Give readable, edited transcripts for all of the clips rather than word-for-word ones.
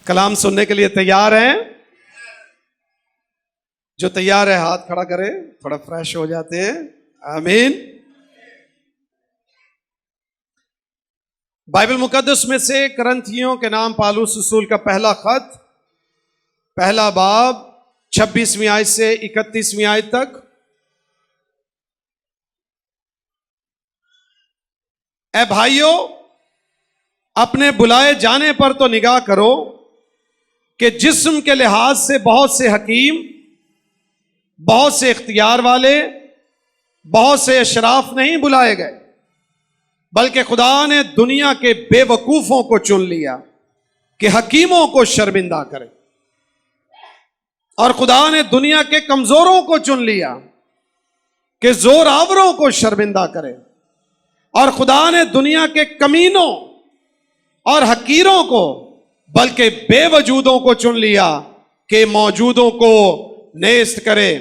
कलाम सुनने के लिए तैयार हैं? जो तैयार है हाथ खड़ा करे, थोड़ा फ्रेश हो जाते हैं। आमीन। बाइबल मुकद्दस में से करंथियों के नाम पालूस रसूल का पहला खत, पहला बाब 26वीं आयत से 31वीं आयत तक। ए भाइयों, अपने बुलाए जाने पर तो निगाह करो कि जिस्म के लिहाज से बहुत से हकीम, बहुत से इख्तियार वाले, बहुत से अशराफ नहीं बुलाए गए, बल्कि खुदा ने दुनिया के बेवकूफों को चुन लिया कि हकीमों को शर्मिंदा करे, और खुदा ने दुनिया के कमजोरों को चुन लिया कि जोरावरों को शर्मिंदा करे, और खुदा ने दुनिया के कमीनों और हकीरों को बल्कि बेवजूदों को चुन लिया कि मौजूदों को नेस्त करे,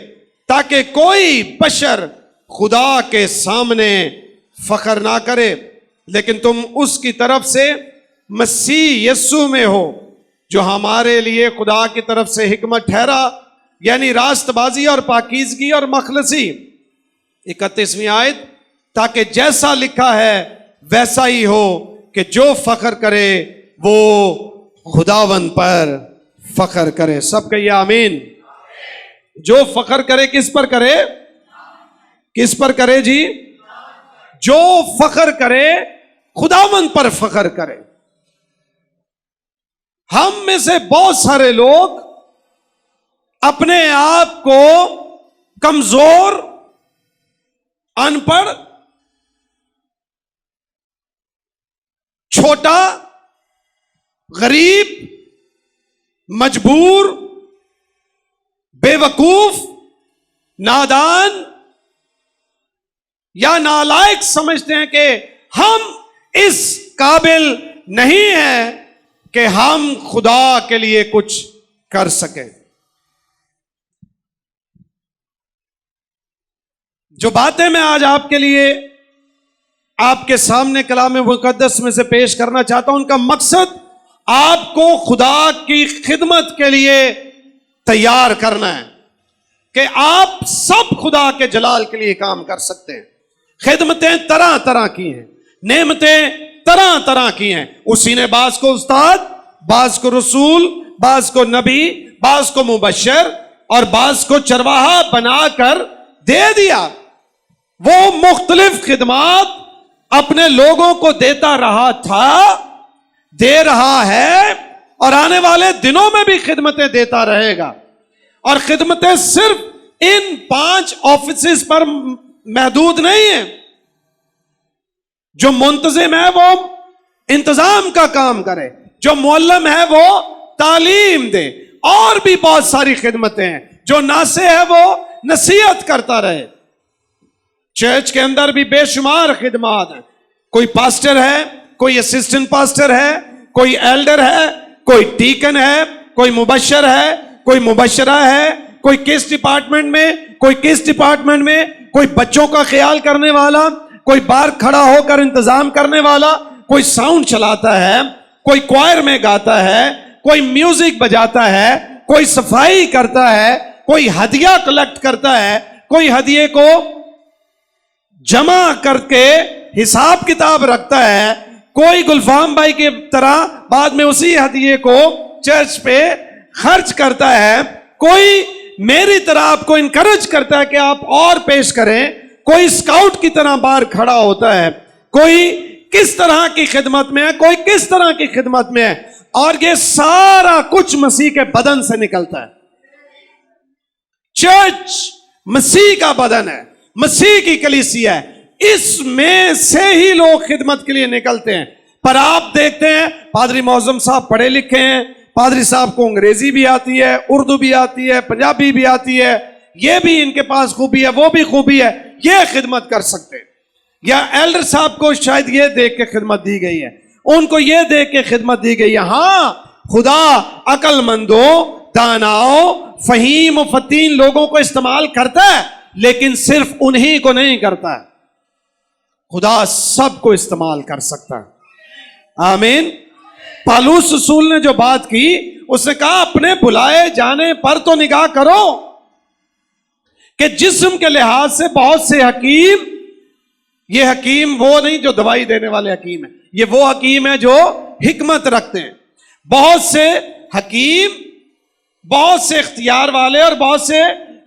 ताकि कोई बशर खुदा के सामने फख्र ना करे। लेकिन तुम उसकी तरफ से मसीह यस्सु में हो, जो हमारे लिए खुदा की तरफ से हिकमत ठहरा, यानी रास्तबाजी और पाकीज़गी और मखलसी। 31वीं आयत, ताकि जैसा लिखा है वैसा ही हो कि जो फख्र करे वो खुदावंद पर फख्र करे। सब कहिए आमीन। जो फख्र करे किस पर करे? किस पर करे जी? जो फख्र करे खुदावंद पर फख्र करे। हम में से बहुत सारे लोग अपने आप को कमजोर, अनपढ़, छोटा, गरीब, मजबूर, बेवकूफ, नादान या नालायक समझते हैं कि हम इस काबिल नहीं हैं कि हम खुदा के लिए कुछ कर सकें। जो बातें मैं आज आपके लिए, आपके सामने कलाम मुकद्दस में से पेश करना चाहता हूं, उनका मकसद आपको खुदा की खिदमत के लिए तैयार करना है कि आप सब खुदा के जलाल के लिए काम कर सकते हैं। खिदमतें तरह तरह की हैं, नेमतें तरह तरह की हैं। उसी ने बाज को उस्ताद, बाज को रसूल, बाज को नबी, बाज को मुबश्शिर और बाज को चरवाहा बनाकर दे दिया। वो मुख्तलिफ खिदमत अपने लोगों को देता रहा था, दे रहा है, और आने वाले दिनों में भी खिदमतें देता रहेगा। और खिदमतें सिर्फ इन 5 ऑफिसेस पर महदूद नहीं है। जो मुंतजिम है वो इंतजाम का काम करे, जो मुअल्लिम है वो तालीम दे, और भी बहुत सारी खिदमतें हैं। जो नासे है वो नसीहत करता रहे। चर्च के अंदर भी बेशुमार खिदमत हैं। कोई पास्टर है, कोई असिस्टेंट पास्टर है, कोई एल्डर है, कोई डीकन है, कोई मुबश्शिर है, कोई मुबश्शिरा है, कोई किस डिपार्टमेंट में, कोई किस डिपार्टमेंट में, कोई बच्चों का ख्याल करने वाला, कोई बाहर खड़ा होकर इंतजाम करने वाला, कोई साउंड चलाता है, कोई क्वायर में गाता है, कोई म्यूजिक बजाता है, कोई सफाई करता है, कोई हदिया कलेक्ट करता है, कोई हदिये को जमा करके हिसाब किताब रखता है, कोई गुलफाम भाई की तरह बाद में उसी हदिये को चर्च पे खर्च करता है, कोई मेरी तरह आपको इनकरेज करता है कि आप और पेश करें, कोई स्काउट की तरह बाहर खड़ा होता है, कोई किस तरह की खिदमत में है, कोई किस तरह की खिदमत में है, और ये सारा कुछ मसीह के बदन से निकलता है। चर्च मसीह का बदन है, मसीह की कलीसिया है, इसमें से ही लोग खिदमत के लिए निकलते हैं। पर आप देखते हैं पादरी मौजम साहब पढ़े लिखे हैं, पादरी साहब को अंग्रेजी भी आती है, उर्दू भी आती है, पंजाबी भी आती है, ये भी इनके पास खूबी है, वो भी खूबी है, ये खिदमत कर सकते हैं। या एल्डर साहब को शायद ये देख के खिदमत दी गई है, उनको ये देख के खिदमत दी गई है। हाँ, खुदा अकलमंदों, दानाओं, फहीम और फतीन लोगों को इस्तेमाल करता है, लेकिन सिर्फ उन्हीं को नहीं करता है। खुदा सबको इस्तेमाल कर सकता है। आमीन। पालूस रसूल ने जो बात की, उसने कहा अपने बुलाए जाने पर तो निगाह करो कि जिस्म के लिहाज से बहुत से हकीम, ये हकीम वो नहीं जो दवाई देने वाले हकीम है, ये वो हकीम है जो हिकमत रखते हैं। बहुत से हकीम, बहुत से इख्तियार वाले और बहुत से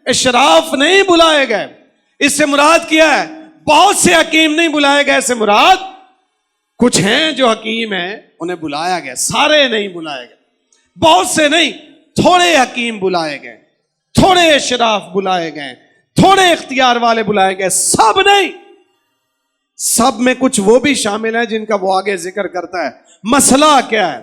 इशराफ नहीं बुलाए गए। इससे मुराद क्या है? बहुत से हकीम नहीं बुलाए गए, इससे मुराद कुछ हैं जो हकीम हैं उन्हें बुलाया गया, सारे नहीं बुलाए गए। बहुत से नहीं, थोड़े हकीम बुलाए गए, थोड़े इशराफ बुलाए गए, थोड़े इख्तियार वाले बुलाए गए, सब नहीं। सब में कुछ वो भी शामिल है जिनका वो आगे जिक्र करता है। मसला क्या है?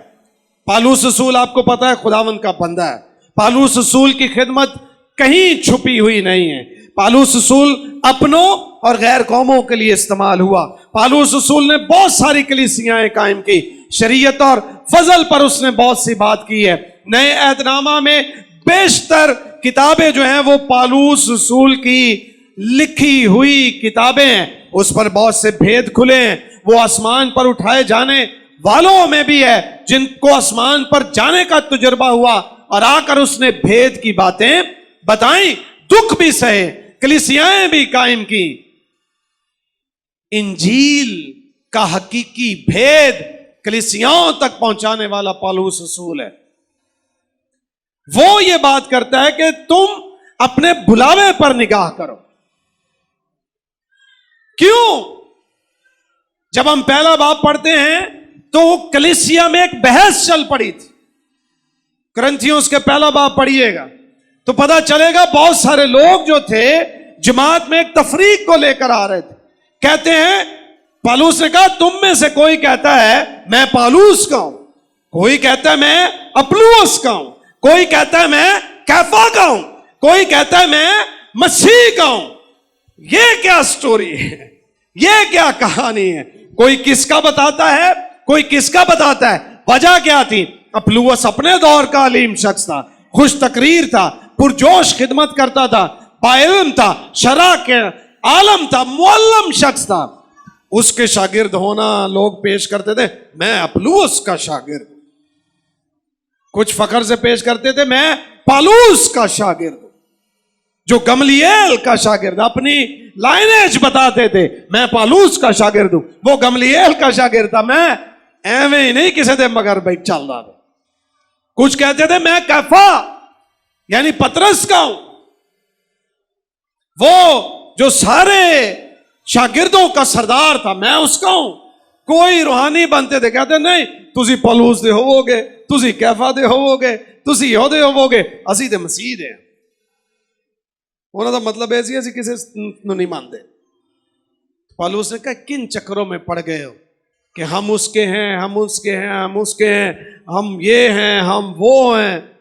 पालूस रसूल आपको पता है खुदावंद का बंदा है। पालूस रसूल की खिदमत कहीं छुपी हुई नहीं है। पालूस रसूल अपनों और गैर कौमों के लिए इस्तेमाल हुआ। पालूस रसूल ने बहुत सारी कलीसियाएं कायम की। शरीयत और फजल पर उसने बहुत सी बात की है। नए अहदनामा में बेशतर किताबें जो हैं वो पालूस रसूल की लिखी हुई किताबें हैं। उस पर बहुत से भेद खुले हैं। वो आसमान पर उठाए जाने वालों में भी है जिनको आसमान पर जाने का तजुर्बा हुआ और आकर उसने भेद की बातें बताई, दुख भी सहे, कलीसियाएं भी कायम की। इंजील का हकीकी भेद कलीसियाओं तक पहुंचाने वाला पालूस रसूल है। वो ये बात करता है कि तुम अपने बुलावे पर निगाह करो। क्यों? जब हम पहला बाब पढ़ते हैं तो कलीसिया में एक बहस चल पड़ी थी। कुरिन्थियों के पहला बाब पढ़िएगा तो पता चलेगा बहुत सारे लोग जो थे जमात में एक तफरीक को लेकर आ रहे थे। कहते हैं, पालूस ने कहा तुम में से कोई कहता है मैं पालूस का हूं, कोई कहता है मैं अपुल्लोस का हूं, कोई कहता है मैं कैफा का हूं, कोई कहता है मैं मसीह का हूं। ये क्या स्टोरी है? ये क्या कहानी है? कोई किसका बताता है, कोई किसका बताता है। वजह क्या थी? अपुल्लोस अपने दौर का अलीम शख्स था, खुश तकरीर था, पुरजोश खिदमत करता था, बाइल्म था, शरा के आलम था, मुअल्लम शख्स था। उसके शागिर्द होना लोग पेश करते थे, मैं अपुल्लोस का शागिर्द। कुछ फखर से पेश करते थे, मैं पालूस का शागिर्द। जो गमलिएल का शागिर्द अपनी लाइनेज बताते थे, मैं पालूस का शागिर्द हूं, वो गमलिएल का शागिर्द था। मैं एवं ही नहीं किसी दे मगर भाई चल रहा था। कुछ कहते थे मैं कैफा यानी पतरस का हूं, वो जो सारे शागिर्दों का सरदार था, मैं उसका हूं। कोई रूहानी बनते थे, कहते नहीं तुसी पालूस दे होवोगे, तुसी कैफा दे होवोगे, तुसी यहूदे होवोगे, असी ते मसीह दे। उन्होंने तो मतलब ऐसी ऐसी किसी नहीं मानते। पालूस ने कहा किन चक्करों में पड़ गए हो कि हम उसके हैं, हम उसके हैं, हम उसके हैं, हम ये हैं, हम वो हैं।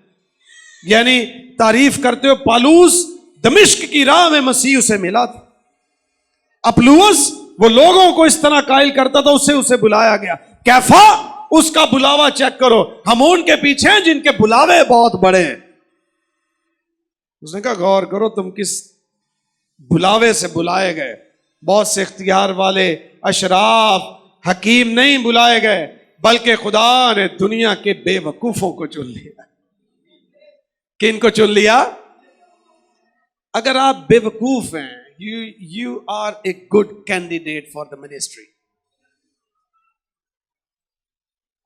यानी तारीफ करते हो। पालूस दमिश्क की राह में मसीह उसे मिला था। अपुल्लोस वो लोगों को इस तरह कायल करता था, उसे बुलाया गया। कैफा उसका बुलावा चेक करो, हम उनके पीछे हैं जिनके बुलावे बहुत बड़े हैं। उसने कहा गौर करो तुम किस बुलावे से बुलाए गए। बहुत से इख्तियार वाले अशराफ हकीम नहीं बुलाए गए, बल्कि खुदा ने दुनिया के बेवकूफों को चुन लिया। किन को चुन लिया? अगर आप बेवकूफ हैं, you are a good candidate for the ministry.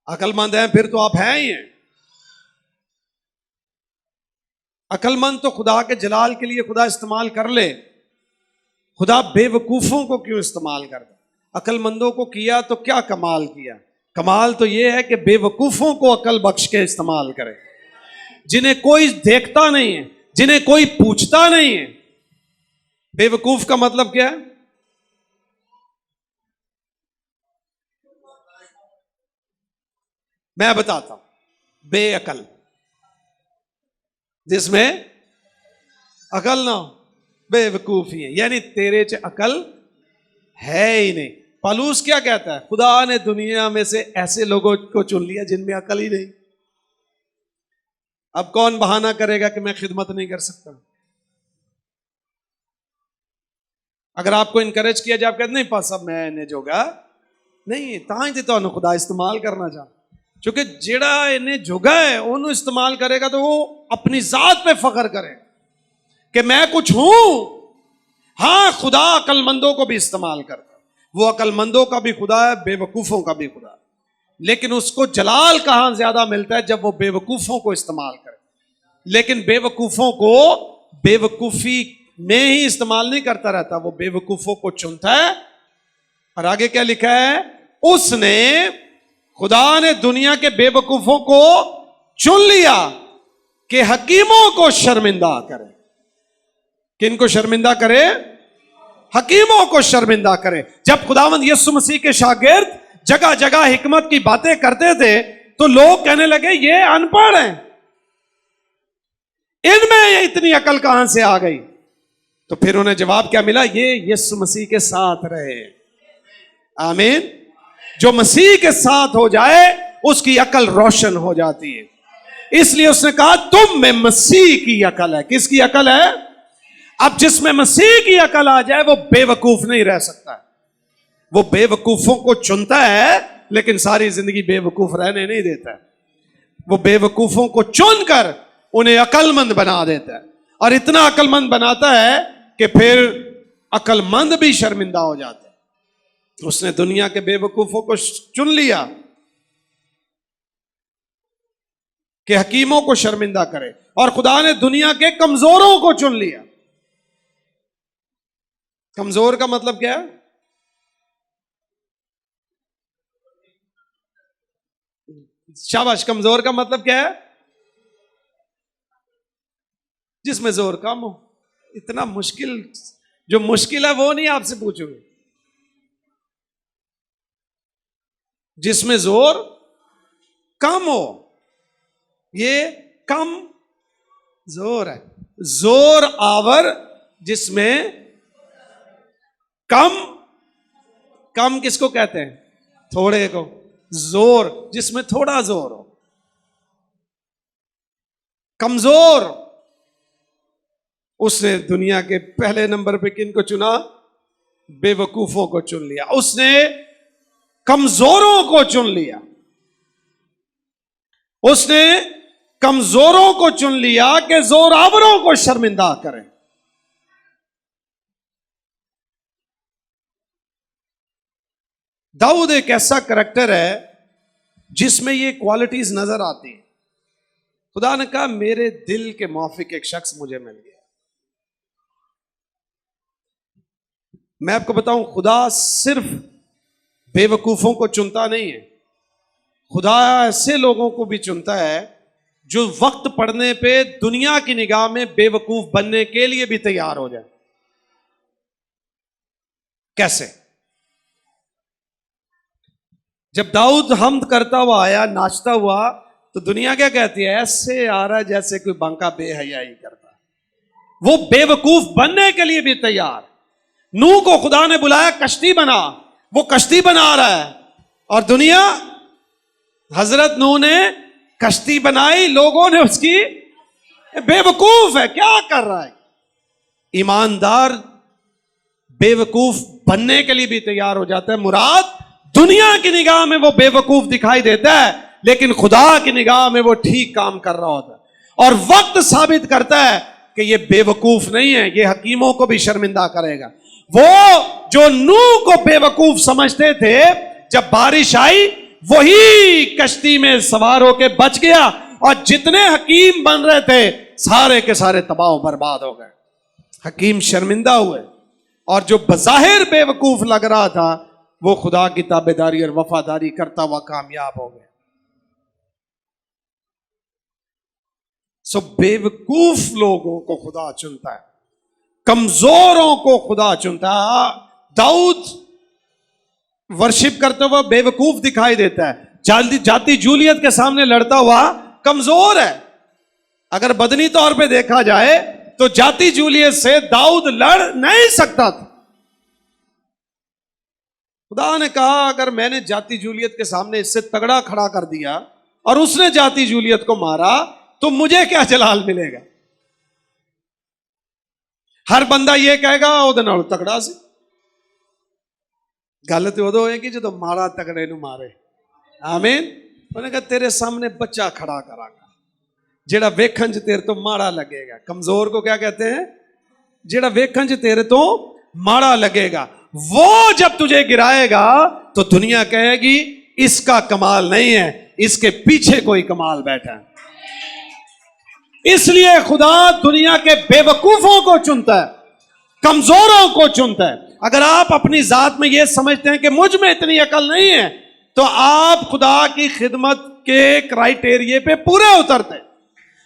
अकलमंद हैं फिर तो आप हैं ही हैं। अकलमंद तो खुदा के जलाल के लिए खुदा इस्तेमाल कर ले। खुदा बेवकूफों को क्यों इस्तेमाल करता? अकलमंदों को किया तो क्या कमाल किया? कमाल तो यह है कि बेवकूफों को अकल बख्श के इस्तेमाल करे, जिन्हें कोई देखता नहीं है, जिन्हें कोई पूछता नहीं है। बेवकूफ का मतलब क्या है? मैं बताता हूं। बेअकल, जिसमें अकल ना हो, बेवकूफी है, यानी तेरे च अकल है ही नहीं। पालूस क्या कहता है? खुदा ने दुनिया में से ऐसे लोगों को चुन लिया जिनमें अकल ही नहीं। अब कौन बहाना करेगा कि मैं खिदमत नहीं कर सकता? अगर आपको इनकरेज किया जाए, आप कहते नहीं पास साहब मैं ने जोगा नहीं, तां ही तो खुदा इस्तेमाल करना चाहता। क्योंकि जेड़ा इन्हें जुगा है उन्होंने इस्तेमाल करेगा तो वो अपनी जात पे फख्र करे कि मैं कुछ हूं। हां, खुदा अक्लमंदों को भी इस्तेमाल करता है, वो अक्लमंदों का भी खुदा है, बेवकूफों का भी खुदा है। लेकिन उसको जलाल कहां ज्यादा मिलता है? जब वो बेवकूफों को इस्तेमाल करे। लेकिन बेवकूफों को बेवकूफी में ही इस्तेमाल नहीं करता रहता, वो बेवकूफों को चुनता है। और आगे क्या लिखा है? उसने, खुदा ने दुनिया के बेवकूफों को चुन लिया कि हकीमों को शर्मिंदा करे। किनको शर्मिंदा करे? हकीमों को शर्मिंदा करे। जब खुदावंद यीशु मसीह के शागिर्द जगह जगह हिकमत की बातें करते थे तो लोग कहने लगे ये अनपढ़ हैं, इनमें इतनी अकल कहां से आ गई? तो फिर उन्हें जवाब क्या मिला? ये यीशु मसीह के साथ रहे। आमीन। जो मसीह के साथ हो जाए उसकी अकल रोशन हो जाती है। इसलिए उसने कहा तुम में मसीह की अकल है। किसकी अकल है? अब जिसमें मसीह की अकल आ जाए वो बेवकूफ नहीं रह सकता। वो बेवकूफों को चुनता है लेकिन सारी जिंदगी बेवकूफ रहने नहीं देता है। वो बेवकूफों को चुनकर उन्हें अकलमंद बना देता है, और इतना अकलमंद बनाता है कि फिर अकलमंद भी शर्मिंदा हो जाते हैं। उसने दुनिया के बेवकूफों को चुन लिया कि हकीमों को शर्मिंदा करे, और खुदा ने दुनिया के कमजोरों को चुन लिया। कमजोर का मतलब क्या है? शाबाश। कमजोर का मतलब क्या है? जिसमें जोर कम हो। इतना मुश्किल, जो मुश्किल है वो नहीं आपसे पूछूंगी। जिसमें जोर कम हो, ये कम जोर है। जोर आवर जिसमें कम। कम किसको कहते हैं? थोड़े को। जोर जिसमें थोड़ा जोर हो। कमजोर। उसने दुनिया के पहले नंबर पे किनको चुना? बेवकूफों को चुन लिया। उसने कमजोरों को चुन लिया। उसने कमजोरों को चुन लिया कि जोरावरों को शर्मिंदा करें। दाऊद एक ऐसा करैक्टर है जिसमें ये क्वालिटीज नजर आती हैं। खुदा ने कहा मेरे दिल के माफिक एक शख्स मुझे मिल गया। मैं आपको बताऊं, खुदा सिर्फ बेवकूफों को चुनता नहीं है, खुदा ऐसे लोगों को भी चुनता है जो वक्त पड़ने पे दुनिया की निगाह में बेवकूफ बनने के लिए भी तैयार हो जाए। कैसे? जब दाऊद हमद करता हुआ आया, नाचता हुआ, तो दुनिया क्या कहती है? ऐसे आ रहा है जैसे कोई बांका बेहयाई करता। वो बेवकूफ बनने के लिए भी तैयार। नूह को खुदा ने बुलाया कश्ती बना, वो कश्ती बना रहा है, और दुनिया, हजरत नूह ने कश्ती बनाई, लोगों ने उसकी बेवकूफ है, क्या कर रहा है? ईमानदार बेवकूफ बनने के लिए भी तैयार हो जाता है। मुराद दुनिया की निगाह में वो बेवकूफ दिखाई देता है, लेकिन खुदा की निगाह में वो ठीक काम कर रहा होता है। और वक्त साबित करता है कि ये बेवकूफ नहीं है, ये हकीमों को भी शर्मिंदा करेगा। वो जो नूह को बेवकूफ समझते थे, जब बारिश आई वही कश्ती में सवार होकर बच गया, और जितने हकीम बन रहे थे सारे के सारे तबाह बर्बाद हो गए। हकीम शर्मिंदा हुए, और जो बज़ाहिर बेवकूफ लग रहा था वो खुदा की ताबेदारी और वफादारी करता हुआ कामयाब हो गया। सो बेवकूफ लोगों को खुदा चुनता है, कमजोरों को खुदा चुनता है। दाऊद वर्शिप करते हुए बेवकूफ दिखाई देता है, जाति जूलियत के सामने लड़ता हुआ कमजोर है। अगर बदनी तौर पे देखा जाए तो जाति जूलियत से दाऊद लड़ नहीं सकता था। खुदा ने कहा अगर मैंने जाति जूलियत के सामने इससे तगड़ा खड़ा कर दिया और उसने जाति जूलियत को मारा तो मुझे क्या जलाल मिलेगा? हर बंदा ये कहेगा ਉਹਦੇ ਨਾਲ तगड़ा सी। गल तो उदों होएगी जो माड़ा तगड़े नूं मारे। आमीन। उन्होंने कहा तेरे सामने बच्चा खड़ा करांगा जेड़ा वेखन च तेरे तो माड़ा लगेगा। कमजोर को क्या कहते हैं? जेड़ा वेखन च तेरे तो माड़ा लगेगा। वो जब तुझे गिराएगा तो दुनिया कहेगी इसका कमाल नहीं है, इसके पीछे कोई कमाल बैठा है। इसलिए खुदा दुनिया के बेवकूफों को चुनता है, कमजोरों को चुनता है। अगर आप अपनी जात में यह समझते हैं कि मुझ में इतनी अकल नहीं है, तो आप खुदा की खिदमत के क्राइटेरिया पे पूरे उतरते हैं।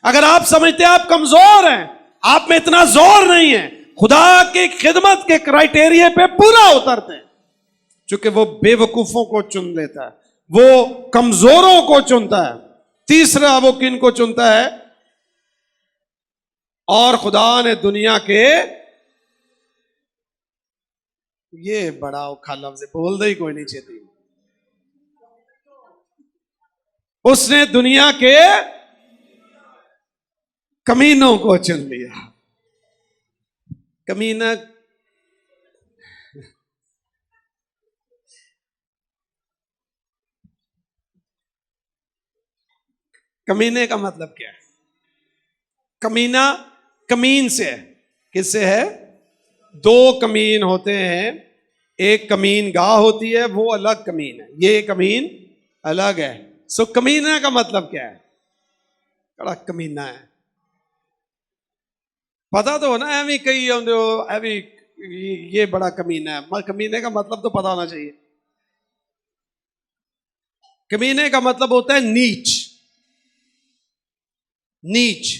अगर आप समझते हैं आप कमजोर हैं, आप में इतना जोर नहीं है, खुदा की खिदमत के क्राइटेरिया पे पूरा उतरते हैं। क्योंकि वो बेवकूफों को चुन लेता है, वो कमजोरों को चुनता है। तीसरा वो किन को चुनता है? और खुदा ने दुनिया के, ये बड़ा औखा लफ्ज है, बोल दे ही कोई नहीं चाहती। उसने दुनिया के कमीनों को चुन लिया। कमीना कमीने का मतलब क्या है? कमीना कमीन से है। किससे है? दो कमीन होते हैं, एक कमीन गाह होती है, वो अलग कमीन है, ये कमीन अलग है। सो कमीना का मतलब क्या है? बड़ा कमीना है, पता तो हो ना। एवी कई एवी ये बड़ा कमीना है, कमीने का मतलब तो पता होना चाहिए। कमीने का मतलब होता है नीच, नीच,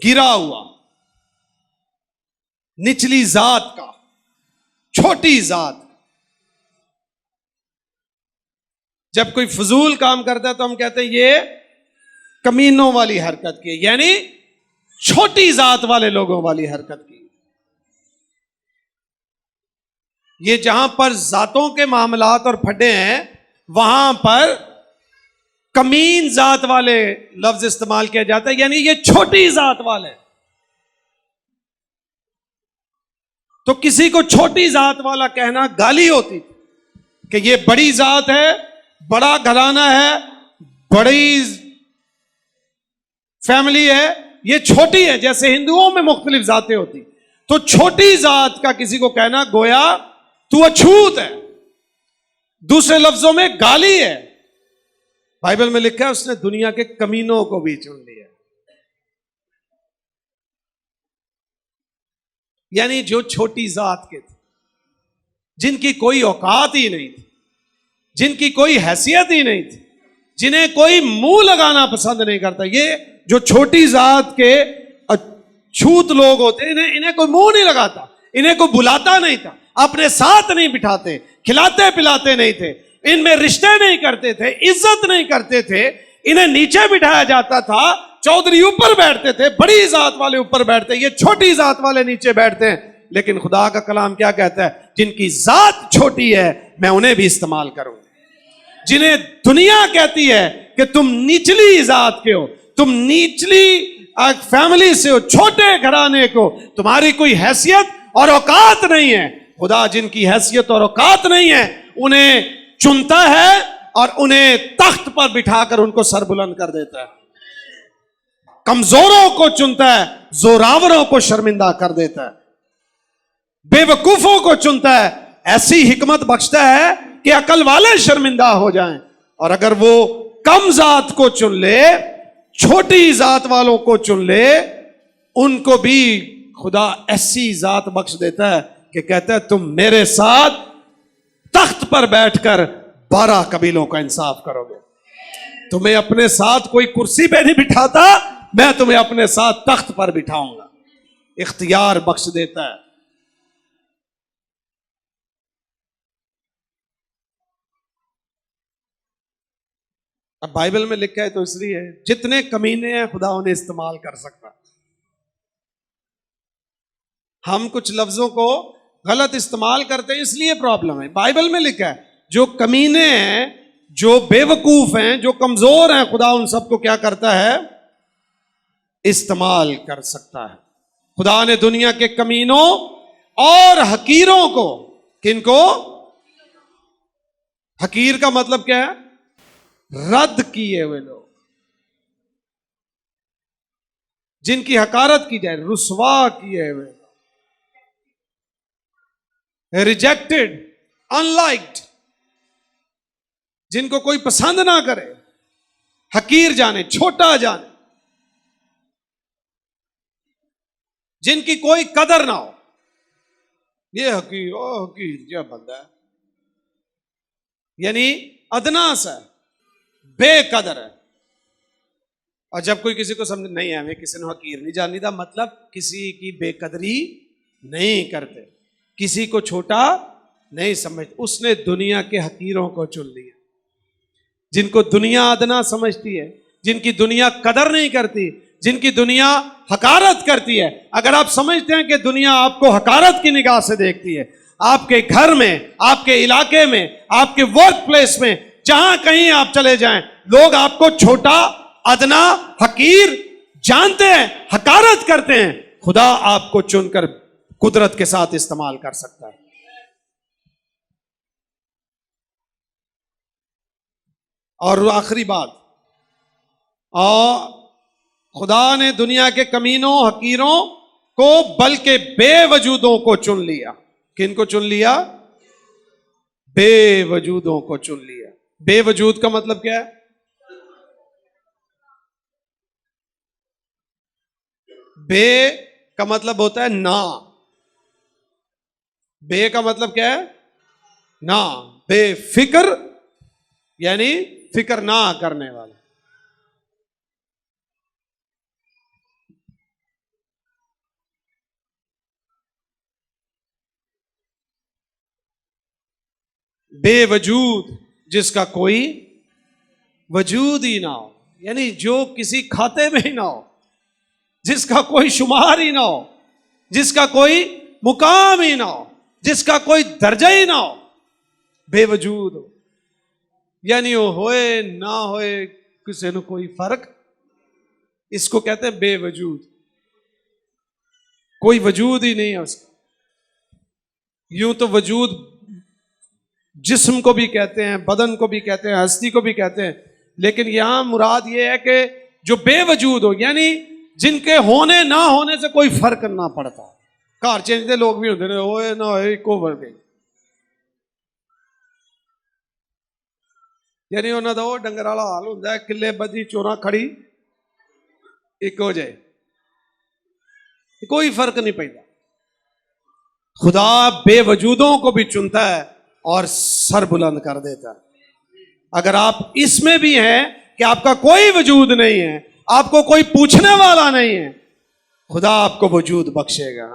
गिरा हुआ, निचली जात का, छोटी जात। जब कोई फजूल काम करता है तो हम कहते हैं ये कमीनों वाली हरकत की, यानी छोटी जात वाले लोगों वाली हरकत की। ये जहां पर जातों के मामलात और फड्डे हैं, वहां पर कमीन जात वाले लफ्ज इस्तेमाल किया जाता है, यानी ये छोटी जात वाले। तो किसी को छोटी जात वाला कहना गाली होती थी कि ये बड़ी जात है, बड़ा घराना है, बड़ी फैमिली है, ये छोटी है। जैसे हिंदुओं में मुख्तलिफ जातें होती, तो छोटी जात का किसी को कहना गोया तू अछूत है, दूसरे लफ्जों में गाली है। बाइबल में लिखा है उसने दुनिया के कमीनों को भी चुन लिया, यानी जो छोटी जात के थे, जिनकी कोई औकात ही नहीं थी, जिनकी कोई हैसियत ही नहीं थी, जिन्हें कोई मुंह लगाना पसंद नहीं करता। ये जो छोटी जात के अछूत लोग होते, इन्हें कोई मुंह नहीं लगाता, इन्हें कोई बुलाता नहीं था, अपने साथ नहीं बिठाते, खिलाते पिलाते नहीं थे, इनमें रिश्ते नहीं करते थे, इज्जत नहीं करते थे, इन्हें नीचे बिठाया जाता था। चौधरी ऊपर बैठते थे, बड़ी जात वाले ऊपर बैठते, ये छोटी जात वाले नीचे बैठते हैं। लेकिन खुदा का कलाम क्या कहता है? जिनकी जात छोटी है मैं उन्हें भी इस्तेमाल करूंगा। जिन्हें दुनिया कहती है कि तुम निचली जात के हो, तुम निचली फैमिली से हो, छोटे घराने को, तुम्हारी कोई हैसियत और औकात नहीं है, खुदा जिनकी हैसियत और औकात नहीं है उन्हें चुनता है और उन्हें तख्त पर बिठाकर उनको सरबुलंद कर देता है। कमजोरों को चुनता है, जोरावरों को शर्मिंदा कर देता है, बेवकूफों को चुनता है, ऐसी हिकमत बख्शता है कि अकल वाले शर्मिंदा हो जाएं। और अगर वो कम जात को चुन ले, छोटी जात वालों को चुन ले, उनको भी खुदा ऐसी जात बख्श देता है कि कहता है तुम मेरे साथ तख्त पर बैठकर 12 कबीलों का इंसाफ करोगे। तुम्हें अपने साथ कोई कुर्सी पे नहीं बिठाता, मैं तुम्हें अपने साथ तख्त पर बिठाऊंगा। इख्तियार बख्श देता है। अब बाइबल में लिखा है तो इसलिए जितने कमीने हैं खुदा उन्हें इस्तेमाल कर सकता। हम कुछ लफ्जों को गलत इस्तेमाल करते हैं, इसलिए प्रॉब्लम है। बाइबल में लिखा है जो कमीने हैं, जो बेवकूफ हैं, जो कमजोर हैं, खुदा उन सबको क्या करता है? इस्तेमाल कर सकता है। खुदा ने दुनिया के कमीनों और हकीरों को, किनको? हकीर का मतलब क्या है? रद्द किए हुए लोग, जिनकी हकारत की जाए, रुसवा किए हुए, रिजेक्टेड, अनलाइक्ड, जिनको कोई पसंद ना करे, हकीर जाने, छोटा जाने, जिनकी कोई कदर ना हो। ये हकीर, ओ हकीर क्या बंदा है, यानी अदना सा, बेकदर है। और जब कोई किसी को समझ नहीं है, हमें किसी ने हकीर नहीं जानी था, मतलब किसी की बेकदरी नहीं करते, किसी को छोटा नहीं समझते। उसने दुनिया के हकीरों को चुन लिया, जिनको दुनिया अदना समझती है, जिनकी दुनिया कदर नहीं करती, जिनकी दुनिया हकारत करती है। अगर आप समझते हैं कि दुनिया आपको हकारत की निगाह से देखती है, आपके घर में, आपके इलाके में, आपके वर्क प्लेस में, जहां कहीं आप चले जाएं, लोग आपको छोटा, अदना, हकीर जानते हैं, हकारत करते हैं, खुदा आपको चुनकर कुदरत के साथ इस्तेमाल कर सकता है। और आखिरी बात, और खुदा ने दुनिया के कमीनों, हकीरों को बल्कि बेवजूदों को चुन लिया। किन को चुन लिया? बेवजूदों को चुन लिया। बेवजूद का मतलब क्या है? बे का मतलब होता है ना। बे का मतलब क्या है? ना। बेफिक्र यानी फिक्र ना करने वाला। बेवजूद, जिसका कोई वजूद ही ना हो, यानी जो किसी खाते में ही ना हो, जिसका कोई शुमार ही ना हो, जिसका कोई मुकाम ही ना हो, जिसका कोई दर्जा ही ना हो, बेवजूद हो, यानी वो होए ना होए किसी ने कोई फर्क, इसको कहते हैं बेवजूद। कोई वजूद ही नहीं है उसका। यूं तो वजूद जिस्म को भी कहते हैं, बदन को भी कहते हैं, हस्ती को भी कहते हैं, लेकिन यहां मुराद यह है कि जो बेवजूद हो, यानी जिनके होने ना होने से कोई फर्क ना पड़ता। घर चेंजते लोग भी होते होए ना होए इको वर्गे, यानी उन्होंने तो वो डंगर वाला हाल होता है, किले बदी चोरा खड़ी एक हो जाए, कोई फर्क नहीं पड़ता। खुदा बेवजूदों को भी चुनता है और सर बुलंद कर देता है। अगर आप इसमें भी हैं कि आपका कोई वजूद नहीं है, आपको कोई पूछने वाला नहीं है, खुदा आपको वजूद बख्शेगा।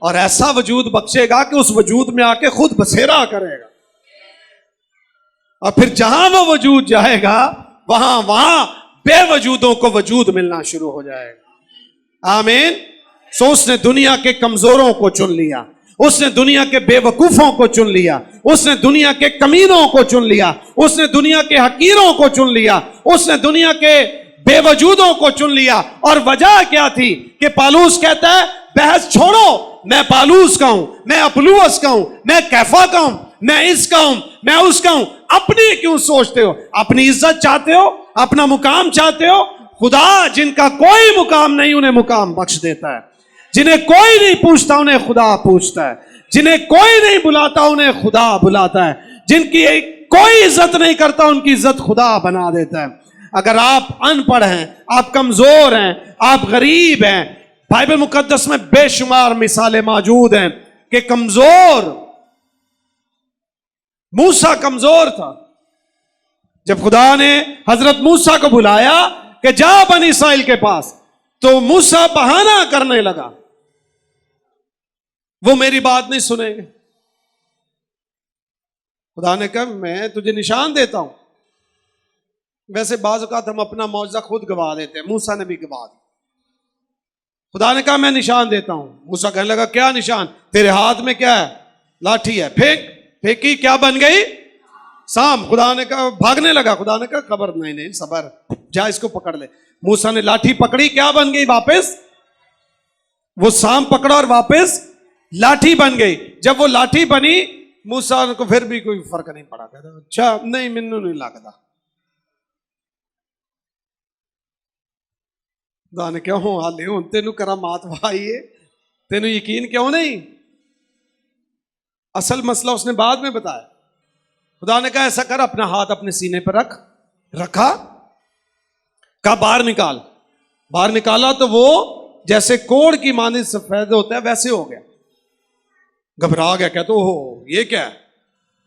और ऐसा वजूद बख्शेगा कि उस वजूद में आके खुद बसेरा करेगा, और फिर जहां वो वजूद जाएगा वहां वहां बेवजूदों को वजूद मिलना शुरू हो जाएगा। आमीन। सो उसने दुनिया के कमजोरों को चुन लिया, उसने दुनिया के बेवकूफों को चुन लिया, उसने दुनिया के कमीनों को चुन लिया, उसने दुनिया के हकीरों को चुन लिया, उसने दुनिया के बेवजूदों को चुन लिया। और वजह क्या थी कि पालूस कहता है, बहस छोड़ो, मैं पालूस का हूं, मैं अपलूस का हूं, मैं कैफा का हूं, मैं इसका हूं, मैं उसका हूं। अपनी क्यों सोचते हो? अपनी इज्जत चाहते हो, अपना मुकाम चाहते हो? खुदा जिनका कोई मुकाम नहीं उन्हें मुकाम बख्श देता है, जिन्हें कोई नहीं पूछता उन्हें खुदा पूछता है, जिन्हें कोई नहीं बुलाता उन्हें खुदा बुलाता है, जिनकी कोई इज्जत नहीं करता उनकी इज्जत खुदा बना देता है। अगर आप अनपढ़ हैं, आप कमजोर हैं, आप गरीब हैं, बाइबल मुकद्दस में बेशुमार मिसालें मौजूद हैं कि कमजोर, मूसा कमजोर था। जब खुदा ने हजरत मूसा को बुलाया कि जा बनी इस्राइल के पास, तो मूसा बहाना करने लगा, वो मेरी बात नहीं सुनेंगे। खुदा ने कहा मैं तुझे निशान देता हूं। वैसे बाज़ औक़ात हम अपना मौजज़ा खुद गवा देते हैं, मूसा ने भी गवा दिया। खुदा ने कहा मैं निशान देता हूं। मूसा कहने लगा क्या निशान? तेरे हाथ में क्या है? लाठी है, फेंक। फेंकी, क्या बन गई? सांप। खुदा ने कहा, भागने लगा। खुदा ने कहा खबर नहीं नहीं सबर, जा इसको पकड़ ले। मूसा ने लाठी पकड़ी, क्या बन गई? वापस वो सांप पकड़ा और वापस लाठी बन गई। जब वो लाठी बनी, मूसा को फिर भी कोई फर्क नहीं पड़ा। कहता अच्छा नहीं, मैनू नहीं लगता, खुदा ने क्या हो हाले हूं तेन करामात वाई है, तेन यकीन क्यों नहीं? असल मसला उसने बाद में बताया। खुदा ने कहा ऐसा कर, अपना हाथ अपने सीने पर रखा, कहा बाहर निकाल। बाहर निकाला तो वो जैसे कोढ़ की मानिंद सफेद होता है वैसे हो गया। घबरा गया, कहते हो ये क्या है?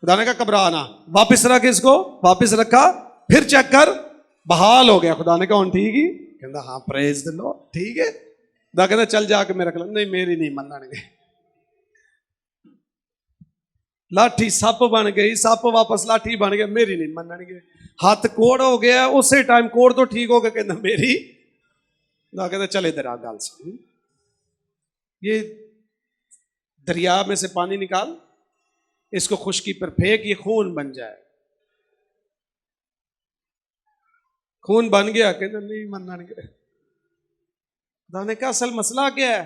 खुदा ने कहा घबराना, वापिस रख इसको। वापिस रखा, फिर चेक कर, बहाल हो गया। खुदा ने कहा ठीक ही? कहता हाँ प्रेज द लॉर्ड, ठीक है। खुदा कहता चल जाके मेरा कलम, नहीं मेरी नहीं मनणगे। लाठी सप बन गई, सप वापस लाठी बन गया, मेरी नहीं मनणगे। हाथ कोड़ हो गया, उसी टाइम कोड़ तो ठीक हो गया, कहता मेरी। खुदा कहता चल इधर आ, गल सुन, ये दरिया में से पानी निकाल, इसको खुशकी पर फेंक, ये खून बन जाए। खून बन गया, कहता नहीं मनणगे। खुदा ने कहा असल मसला क्या है?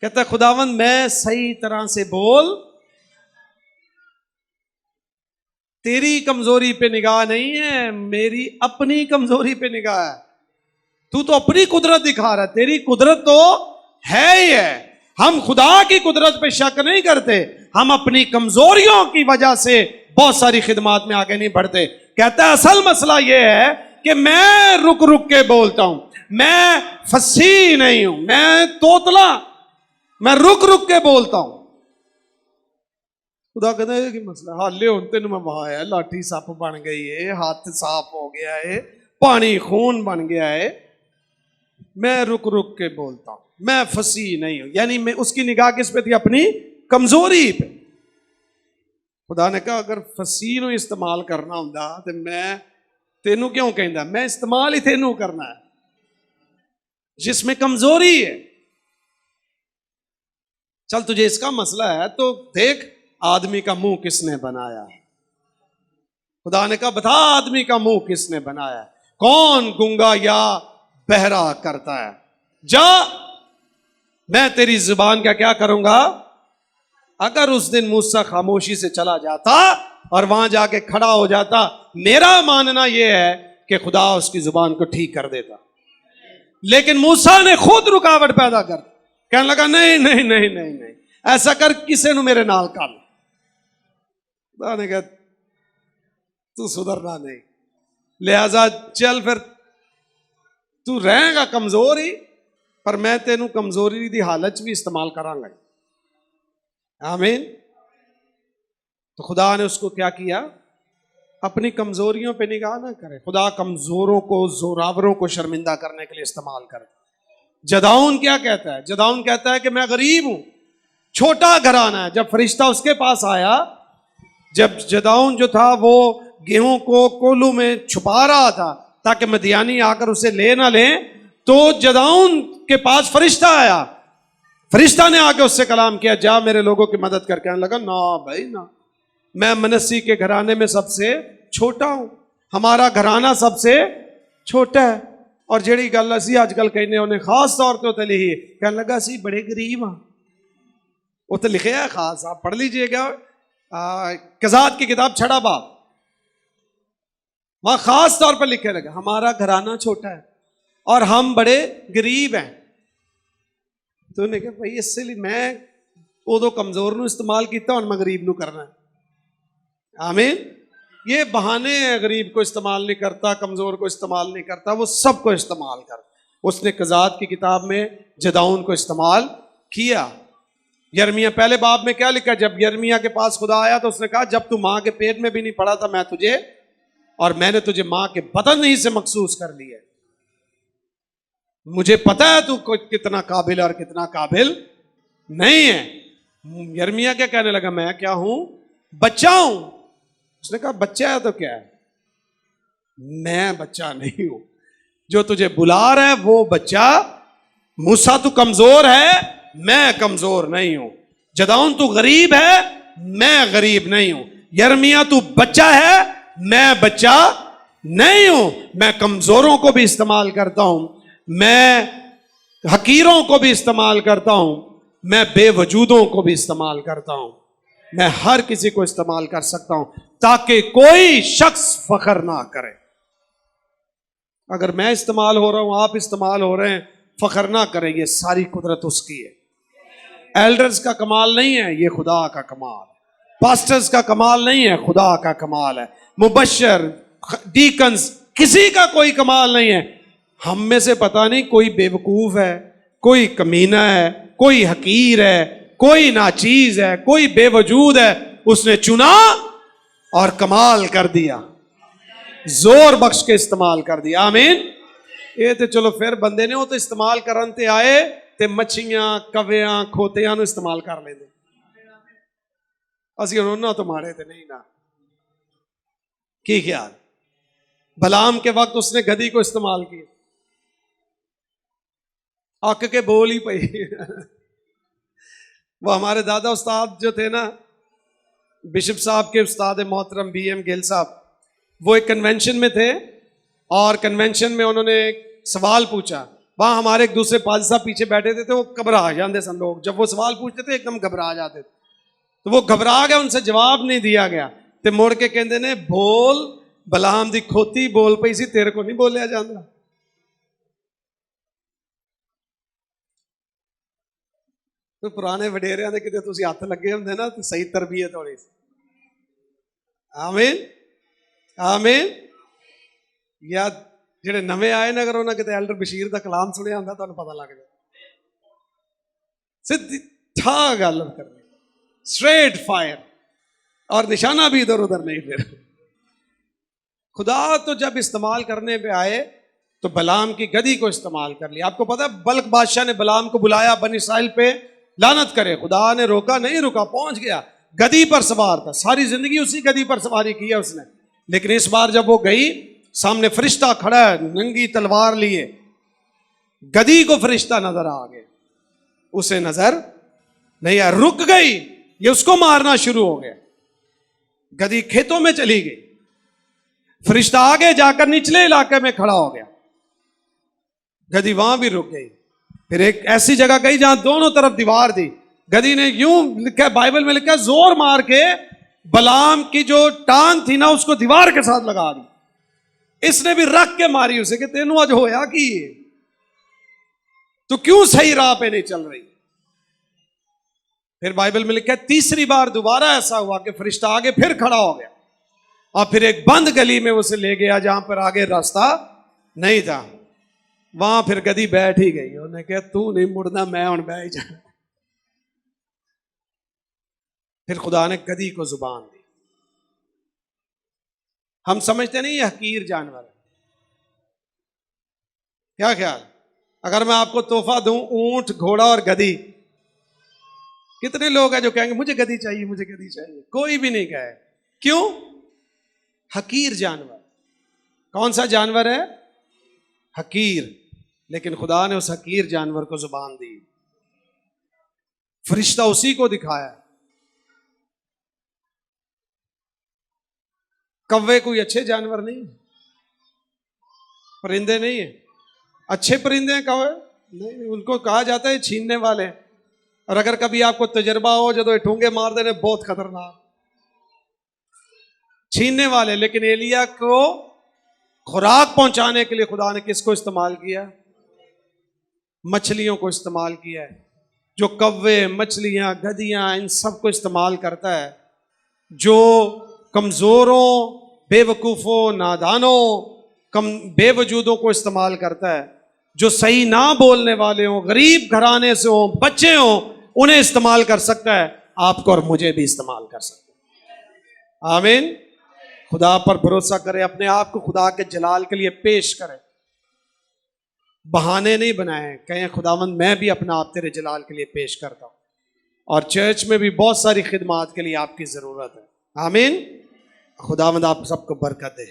कहता खुदावंद मैं सही तरह से बोल, तेरी कमजोरी पे निगाह नहीं है, मेरी अपनी कमजोरी पे निगाह है। तू तो अपनी कुदरत दिखा रहा है, तेरी कुदरत तो है ही है। हम खुदा की कुदरत पे शक नहीं करते, हम अपनी कमजोरियों की वजह से बहुत सारी खिदमात में आगे नहीं बढ़ते। कहता है असल मसला यह है कि मैं रुक रुक के बोलता हूं, मैं फसी नहीं हूं, मैं तोतला, मैं रुक रुक के बोलता हूं। खुदा कहता है कि मसला हाले हूं तेन मैं वहाया, लाठी सप बन गई है, हाथ साफ हो गया है, पानी खून बन गया है, मैं रुक रुक के बोलता हूं, मैं फसी नहीं हूं। यानी मैं, उसकी निगाह किस पे थी? अपनी कमजोरी पे। खुदा ने कहा अगर फसी नु इस्तेमाल करना होंदा तो मैं तेनू क्यों कहंदा? मैं इस्तेमाल ही तेनू करना है जिसमें कमजोरी है। चल तुझे इसका मसला है तो देख, आदमी का मुंह किसने बनाया है? खुदा ने कहा बता आदमी का मुंह किसने बनाया है? कौन गूंगा या बहरा करता है? जा, मैं तेरी जुबान का क्या करूंगा? अगर उस दिन मूसा खामोशी से चला जाता और वहां जाके खड़ा हो जाता, मेरा मानना यह है कि खुदा उसकी जुबान को ठीक कर देता। लेकिन मूसा ने खुद रुकावट पैदा कर, कहने लगा नहीं नहीं नहीं नहीं नहीं, ऐसा कर किसे नु मेरे नाल कर। खुदा ने कहा तू सुधरना नहीं, लिहाजा चल फिर तू रहेगा कमजोर ही, पर मैं तेनू कमजोरी की हालत भी इस्तेमाल करांगा। आमीन। तो खुदा ने उसको क्या किया? अपनी कमजोरियों पे निगाह ना करे। खुदा कमजोरों को, जोरावरों को शर्मिंदा करने के लिए इस्तेमाल करे। जदाऊन क्या कहता है? जदाऊन कहता है कि मैं गरीब हूं, छोटा घराना है। जब फरिश्ता उसके पास आया, जब जदाऊन जो था वो गेहूं को कोलू में छुपा रहा था ताकि मदियानी आकर उसे ले ना ले, तो जदाऊन के पास फरिश्ता आया। फरिश्ता ने आके उससे कलाम किया, जा मेरे लोगों की मदद कर। कहने लगा ना भाई ना, मैं मनस्सी के घराने में सबसे छोटा हूं, हमारा घराना सबसे छोटा है। और जेड़ी गल असी अजकल कहने उन्हें खास तौर पर उत्ते लिखी, कहने लगा असी बड़े गरीब हाँ। उत्ते लिखे है खास, आप पढ़ लीजिएगा, कज़ात की किताब छड़ा बाब, वहां खास तौर पर लिखे लगा हमारा घराना छोटा है और हम बड़े गरीब हैं। तो उन्हें कहा भाई इससे लिए मैं उदो कमजोर नू इस्तेमाल किया और मैं गरीब नू करना है। आमीन। ये बहाने हैं, गरीब को इस्तेमाल नहीं करता, कमजोर को इस्तेमाल नहीं करता, वो सबको इस्तेमाल कर। उसने कज़ात की किताब में जदाऊन को इस्तेमाल किया। यर्मिया पहले बाब में क्या लिखा? जब यर्मिया के पास खुदा आया तो उसने कहा जब तू मां के पेट में भी नहीं पड़ा था मैं तुझे, और मैंने तुझे मां के बदन ही से मखसूस कर लिया, मुझे पता है तू कितना काबिल और कितना काबिल नहीं है। यर्मिया क्या कहने लगा? मैं क्या हूं? बच्चा हूं। उसने कहा बच्चा है तो क्या है? मैं बच्चा नहीं हूं, जो तुझे बुला रहा है वो बच्चा। मूसा तू कमजोर है, मैं कमजोर नहीं हूं। जदाऊन तू गरीब है, मैं गरीब नहीं हूं। यर्मिया तू बच्चा है, मैं बच्चा नहीं हूं। मैं कमजोरों को भी इस्तेमाल करता हूं, मैं हकीरों को भी इस्तेमाल करता हूं, मैं बेवजूदों को भी इस्तेमाल करता हूं, मैं हर किसी को इस्तेमाल कर सकता हूं ताकि कोई शख्स फख्र ना करे। अगर मैं इस्तेमाल हो रहा हूं, आप इस्तेमाल हो रहे हैं, फख्र ना करें, ये सारी कुदरत उसकी है। एल्डर्स का कमाल नहीं है, ये खुदा का कमाल है। पास्टर्स का कमाल नहीं है, खुदा का कमाल है। मुबश्शिर, डीकन्स, किसी का कोई कमाल नहीं है। हम में से पता नहीं कोई बेवकूफ है, कोई कमीना है, कोई हकीर है, कोई नाचीज है, कोई बेवजूद है, उसने चुना और कमाल कर दिया, जोर बख्श के इस्तेमाल कर दिया। आमीन। ये तो चलो फिर बंदे ने वो तो इस्तेमाल करन ते आए ते मच्छियां, कव्यां, खोतियां नु इस्तेमाल कर लेंदे। असि उन्होंने तो मारे थे नहीं ना। की ख्याल? बलाम के वक्त उसने गधी को इस्तेमाल किया, अक के बोल ही पई। वो हमारे दादा उस्ताद जो थे ना, बिशप साहब के उस्ताद मोहतरम BM गिल साहब, वो एक कन्वेंशन में थे और कन्वेंशन में उन्होंने एक सवाल पूछा। वहां हमारे एक दूसरे पाजी साहब पीछे बैठे थे, तो वो घबरा जाते सन लोग, जब वो सवाल पूछते थे एकदम घबरा जाते थे। तो वो घबरा गया, उनसे जवाब नहीं दिया गया, तो मुड़ के कहते ने बोल बलाम दी खोती बोल पई सी, तेरे को नहीं बोलिया जाता। तो पुराने वडेरिया दे किते तुसी हत्थ लगे हुंदे ना, तो सही तरबियत होनी सी। आमीन आमीन। या ਜਿਹੜੇ नवे आए ना, अगर उन्हें किते एल्डर बशीर का कलाम सुनिया होंदा तुहानू पता लग जाए। सीधी ठा गल करनी, स्ट्रेट फायर, और निशाना भी इधर उधर नहीं। फिर खुदा तो जब इस्तेमाल करने पे आए तो बलाम की गधी को इस्तेमाल कर लिया। आपको पता है बल्क बादशाह ने बलाम को बुलाया बनी इस्राइल पे लानत करे, खुदा ने रोका नहीं, रुका, पहुंच गया, गधी पर सवार था, सारी जिंदगी उसी गधी पर सवारी की है उसने। लेकिन इस बार जब वो गई, सामने फरिश्ता खड़ा है नंगी तलवार लिए, गधी को फरिश्ता नजर आ गया, उसे नजर नहीं आया, रुक गई, ये उसको मारना शुरू हो गया। गधी खेतों में चली गई, फरिश्ता आगे जाकर निचले इलाके में खड़ा हो गया, गधी वहां भी रुक गई। फिर एक ऐसी जगह गई जहां दोनों तरफ दीवार थी, गधी ने यूं लिखा, बाइबल में लिखा, जोर मार के बलाम की जो टांग थी ना उसको दीवार के साथ लगा दी। इसने भी रख के मारी उसे कि तेनू आज होया कि तो क्यों सही राह पे नहीं चल रही। फिर बाइबल में लिखा है तीसरी बार दोबारा ऐसा हुआ कि फरिश्ता आगे फिर खड़ा हो गया और फिर एक बंद गली में उसे ले गया जहां पर आगे रास्ता नहीं था। वहां फिर गधी बैठ ही गई, उन्हें कहा तू नहीं मुड़ना, मैं हूं बह जा। फिर खुदा ने गधी को जुबान दी। हम समझते नहीं ये हकीर जानवर है, क्या ख्याल? अगर मैं आपको तोहफा दूं ऊंट, घोड़ा और गधी, कितने लोग हैं जो कहेंगे मुझे गधी चाहिए, मुझे गधी चाहिए? कोई भी नहीं कहे। क्यों? हकीर जानवर। कौन सा जानवर है? हकीर। लेकिन खुदा ने उस हकीर जानवर को जुबान दी, फरिश्ता उसी को दिखाया। कव्वे कोई अच्छे जानवर नहीं, परिंदे नहीं है, अच्छे परिंदे हैं कव्वे नहीं, उनको कहा जाता है छीनने वाले। और अगर कभी आपको तजर्बा हो जो ठूंगे मार देने, बहुत खतरनाक, छीनने वाले। लेकिन एलिया को खुराक पहुंचाने के लिए खुदा ने किसको इस्तेमाल किया? मछलियों को इस्तेमाल किया है। जो कव्वे, मछलियां, गधियां, इन सब को इस्तेमाल करता है। जो कमजोरों, बेवकूफों, नादानों, बेवजूदों को इस्तेमाल करता है। जो सही ना बोलने वाले हों, गरीब घराने से हों, बच्चे हों, उन्हें इस्तेमाल कर सकता है। आपको और मुझे भी इस्तेमाल कर सकता है। आमीन। खुदा पर भरोसा करें, अपने आप को खुदा के जलाल के लिए पेश करें, बहाने नहीं बनाएं। कहें खुदावंद मैं भी अपना आप तेरे जलाल के लिए पेश करता हूं। और चर्च में भी बहुत सारी खिदमात के लिए आपकी जरूरत है। आमीन। खुदावंद आप सबको बरकत दे।